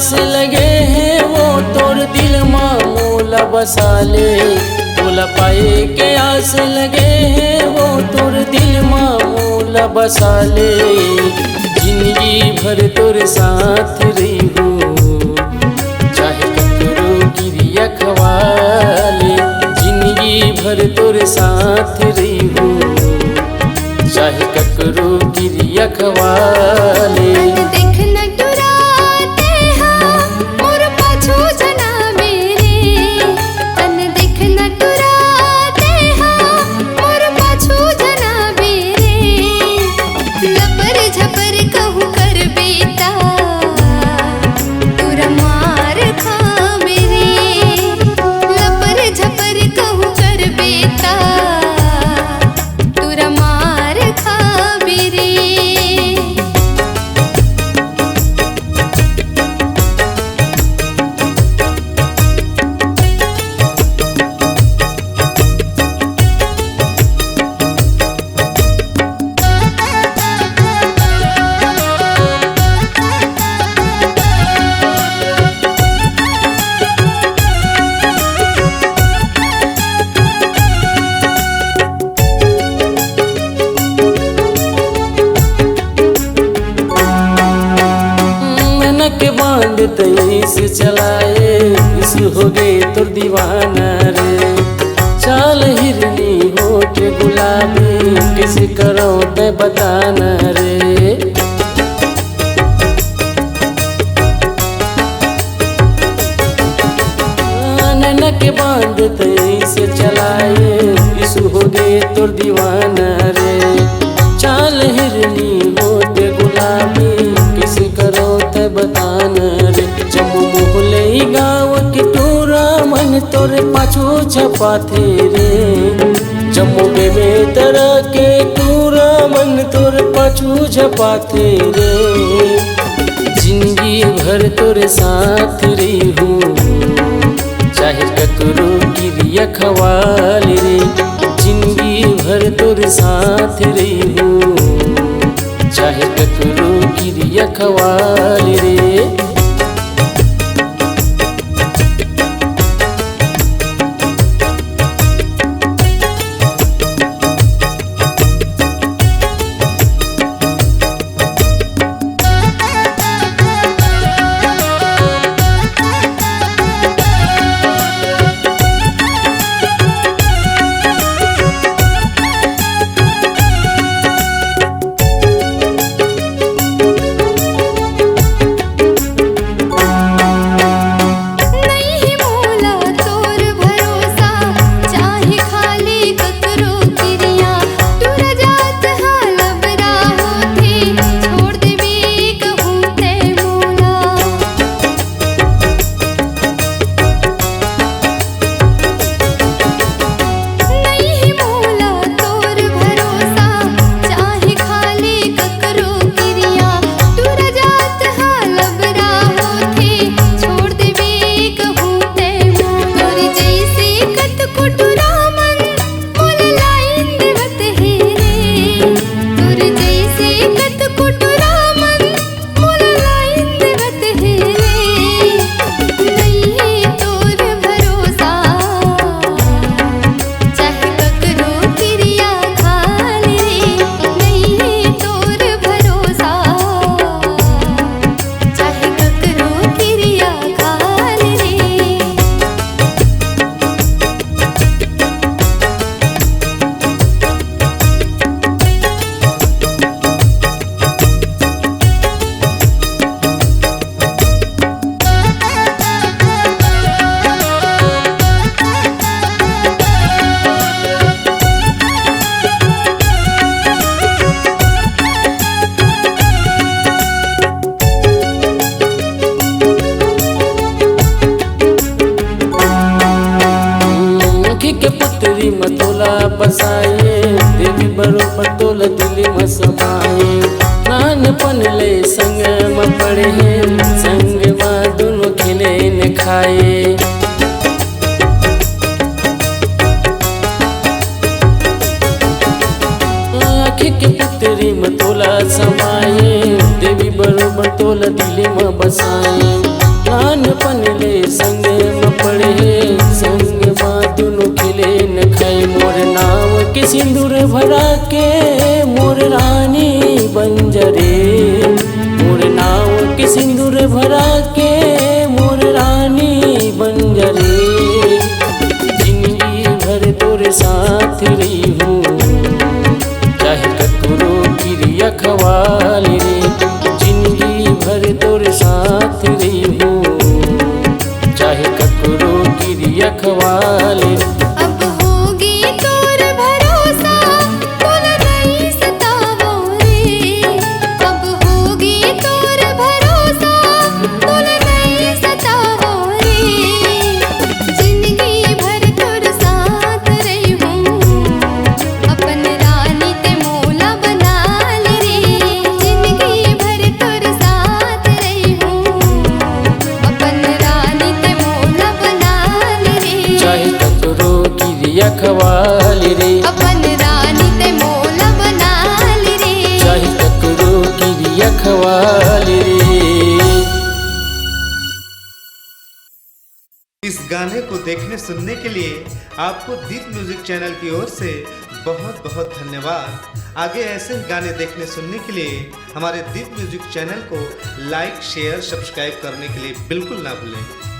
आस लगे हैं वो तोर दिल मामूला बसाले। तोला पाए के आस लगे हैं वो तोर दिल मामूला बसाले। जिंदगी भर तोर साथ रही हूँ चाहे ककरो गिरिया खवाले। जिंदगी भर तोर साथ रही हूँ चाहे ककरो गिरिया खवाले। के बांध तेईस चलाए इस हो गए तो दीवाना रे। चाल हिरनी होठ गुलाबी किस करो ते बताना रे। नैना के बांध तेईस चलाए इस हो गए तो दीवाना रे। चाल हिरनी होठ गुलाबी किस करो ते बताना रे। जम्मू मोहले गाँव के तोरा मन तोरे पाछो छपाथे रे। जम्मू में तरह के तोरा मन तोरे पाछो छपाथे रे। जिंदगी भर तोरे साथ रही हूँ चाहे ककरो गिरिया खवाले रे। जिंदगी भर तोरे साथ रही हूँ चाहे ककरो गिरिया खवाले रे। के पुत्री मतोला बसाए। देवी बरोबर तोला दिली में समाए। नानपन ले संग में पड़े संग में दोनों खिले न खाए। आँख के पुत्री में तोला समाए। देवी बरोबर तोला दिली में बसाए। के सिंदूर भरा के मोर रानी बंजरे, मोर नाव के सिंदूर भरा के मोर रानी बंजरे। जिंदगी भर तोरे साथ रही हूँ, चाहे ककरो क्रिया खवाल रे। जिंदगी भर तोरे साथ रही हूँ, चाहे ककरो क्रिया खवाल रे। अब होगी तोर भरोसा तोल नहीं सतावो रे। अब होगी तोर भरोसा तोल नहीं सतावो रे। जिंदगी भर तोर साथ रही हूँ, अपन रानी ते मोला बना ले रे। जिंदगी भर तोर साथ रही हूँ, अपन रानी ते मोला बना ले रे। चाहे ककरो क्रिया खवाल रे, अपन रानी ते मोला बना ले रे। चाहे ककरो क्रिया खवाल रे। इस गाने को देखने सुनने के लिए आपको दीप म्यूजिक चैनल की ओर से बहुत बहुत धन्यवाद। आगे ऐसे ही गाने देखने सुनने के लिए हमारे दीप म्यूजिक चैनल को लाइक शेयर सब्सक्राइब करने के लिए बिल्कुल ना भूलें।